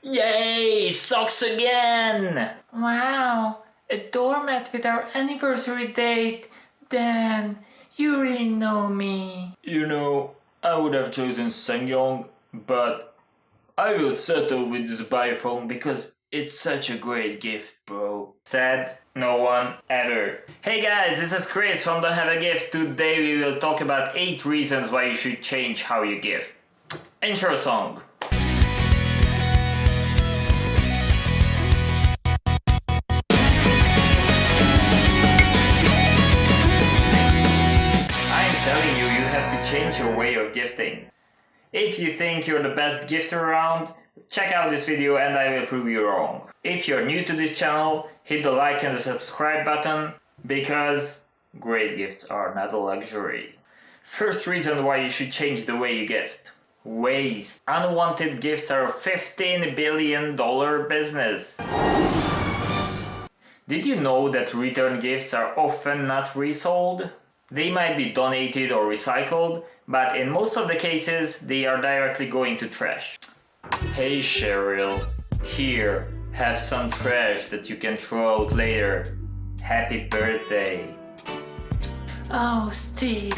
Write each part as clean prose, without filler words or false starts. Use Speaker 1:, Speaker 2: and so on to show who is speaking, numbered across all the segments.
Speaker 1: Yay! Socks again! Wow! A doormat with our anniversary date. Dan, you really know me. You know, I would have chosen Sangyong, but I will settle with this iPhone because it's such a great gift, bro. Said no one ever. Hey guys, this is Chris from Don't Have a Gift. Today we will talk about 8 reasons why you should change how you give. Intro song. I'm telling you, you have to change your way of gifting. If you think you're the best gifter around, check out this video and I will prove you wrong. If you're new to this channel, hit the like and the subscribe button, because great gifts are not a luxury. First reason why you should change the way you gift. Waste. Unwanted gifts are a $15 billion business. Did you know that return gifts are often not resold? They might be donated or recycled, but in most of the cases, they are directly going to trash. Hey Cheryl, here, have some trash that you can throw out later. Happy birthday. Oh, Steve,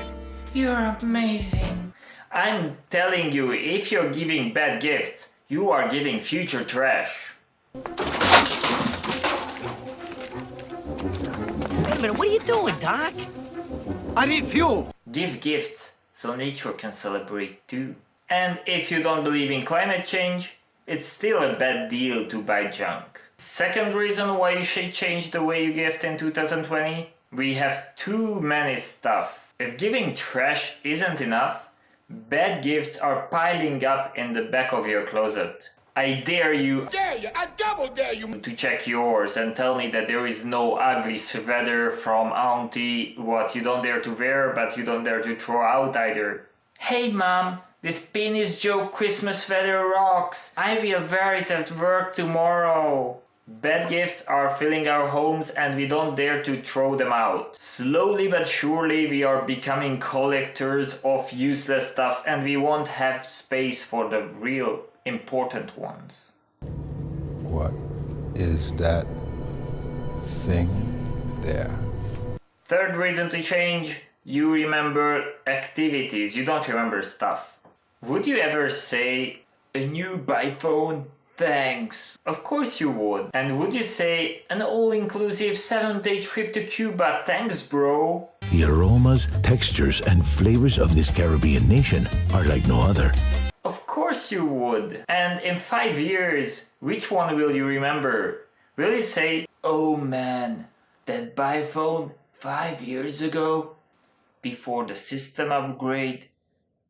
Speaker 1: you're amazing. I'm telling you, if you're giving bad gifts, you are giving future trash.
Speaker 2: Wait a minute, what are you doing, Doc?
Speaker 3: I need fuel!
Speaker 1: Give gifts so nature can celebrate too. And if you don't believe in climate change, it's still a bad deal to buy junk. Second reason why you should change the way you gift in 2020, we have too many stuff. If giving trash isn't enough, bad gifts are piling up in the back of your closet. I dare you,
Speaker 3: I double dare you!
Speaker 1: to check yours and tell me that there is no ugly sweater from auntie, what you don't dare to wear but you don't dare to throw out either. Hey mom, this penis joke Christmas sweater rocks. I will wear it at work tomorrow. Bad gifts are filling our homes and we don't dare to throw them out. Slowly but surely we are becoming collectors of useless stuff and we won't have space for the real important ones.
Speaker 4: What is that thing there?
Speaker 1: Third reason to change, you remember activities, you don't remember stuff. Would you ever say, a new iPhone? Thanks. Of course you would. And would you say, an all-inclusive 7-day trip to Cuba? Thanks, bro.
Speaker 5: The aromas, textures, and flavors of this Caribbean nation are like no other.
Speaker 1: Of course you would. And in 5 years, which one will you remember? Will you say, oh man, that iPhone 5 years ago, before the system upgrade,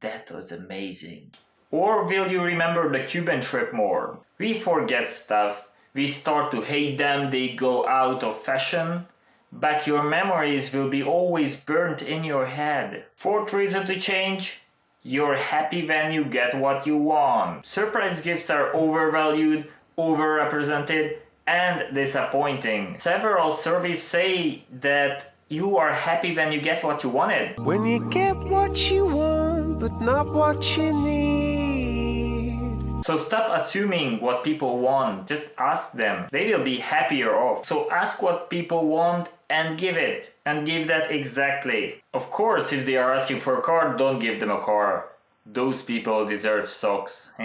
Speaker 1: that was amazing? Or will you remember the Cuban trip more? We forget stuff, we start to hate them, they go out of fashion, but your memories will be always burnt in your head. Fourth reason to change, you're happy when you get what you want. Surprise gifts are overvalued, overrepresented, and disappointing. Several surveys say that you are happy when you get what you wanted.
Speaker 6: When you get what you want, but not what you need.
Speaker 1: So stop assuming what people want, just ask them. They will be happier off. So ask what people want and give it. And give that exactly. Of course, if they are asking for a car, don't give them a car. Those people deserve socks.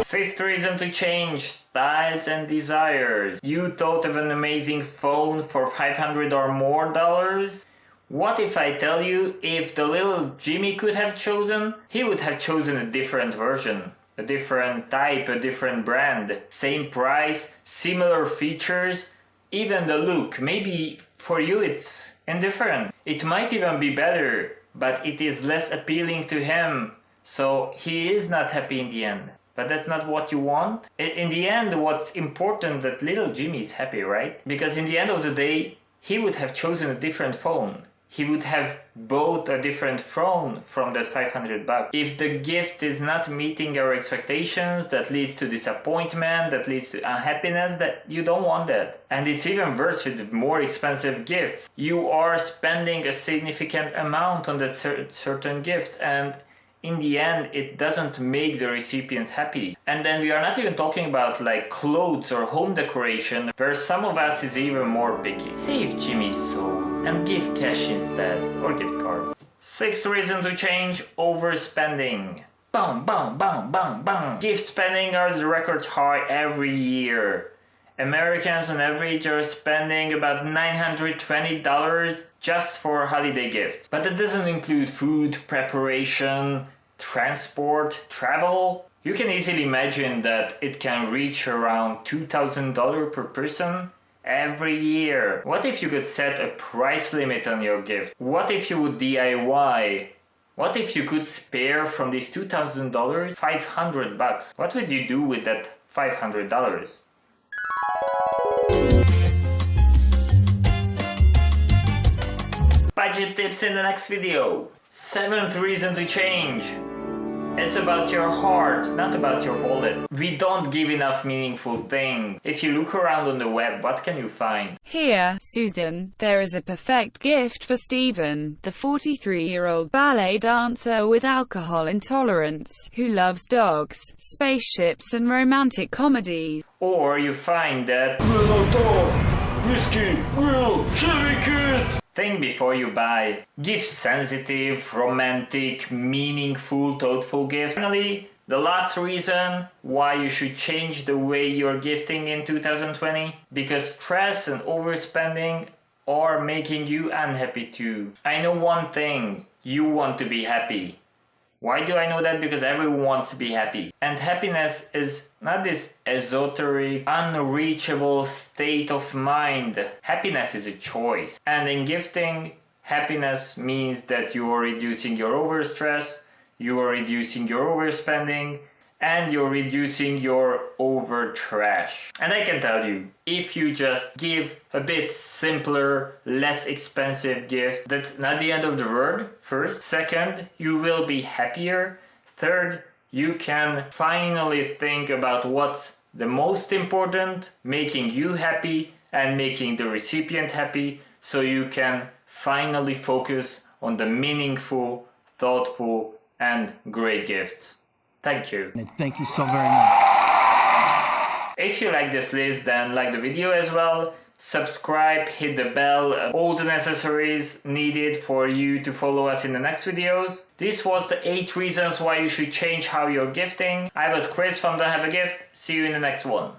Speaker 1: Fifth reason to change, styles and desires. You thought of an amazing phone for $500 or more dollars? What if I tell you, if the little Jimmy could have chosen, he would have chosen a different version, a different type, a different brand. Same price, similar features, even the look. Maybe for you it's indifferent. It might even be better, but it is less appealing to him. So he is not happy in the end. But that's not what you want. In the end, what's important that little Jimmy is happy, right? Because in the end of the day, he would have chosen a different phone. He would have bought a different phone from that $500. If the gift is not meeting your expectations, that leads to disappointment, that leads to unhappiness, that you don't want that. And it's even worse with more expensive gifts. You are spending a significant amount on that certain gift, and in the end it doesn't make the recipient happy. And then we are not even talking about like clothes or home decoration, where some of us is even more picky. Save Jimmy's soul and give cash instead, or gift card. 6th reason to change: overspending. Bam, bam, bam, bam, bam. Gift spending are the record high every year. Americans on average are spending about $920 just for holiday gifts. But that doesn't include food, preparation, transport, travel. You can easily imagine that it can reach around $2,000 per person every year. What if you could set a price limit on your gift? What if you would DIY? What if you could spare from this $2,000 $500? What would you do with that $500? Budget tips in the next video. 7th reason to change. It's about your heart, not about your wallet. We don't give enough meaningful things. If you look around on the web, what can you find?
Speaker 2: Here, Susan, there is a perfect gift for Stephen, the 43-year-old ballet dancer with alcohol intolerance, who loves dogs, spaceships and romantic comedies.
Speaker 1: Or you find that whiskey will shake it. Think before you buy. Give sensitive, romantic, meaningful, thoughtful gifts. Finally, the last reason why you should change the way you're gifting in 2020. Because stress and overspending are making you unhappy too. I know one thing, you want to be happy. Why do I know that? Because everyone wants to be happy. And happiness is not this esoteric, unreachable state of mind. Happiness is a choice. And in gifting, happiness means that you are reducing your overstress, you are reducing your overspending, and you're reducing your over trash. And I can tell you, if you just give a bit simpler, less expensive gifts, that's not the end of the world. First. Second, you will be happier. Third, you can finally think about what's the most important, making you happy and making the recipient happy, so you can finally focus on the meaningful, thoughtful, and great gifts. Thank you.
Speaker 7: Thank you so very much.
Speaker 1: If you like this list, then like the video as well. Subscribe, hit the bell, all the necessaries needed for you to follow us in the next videos. This was the 8 reasons why you should change how you're gifting. I was Chris from Don't Have a Gift. See you in the next one.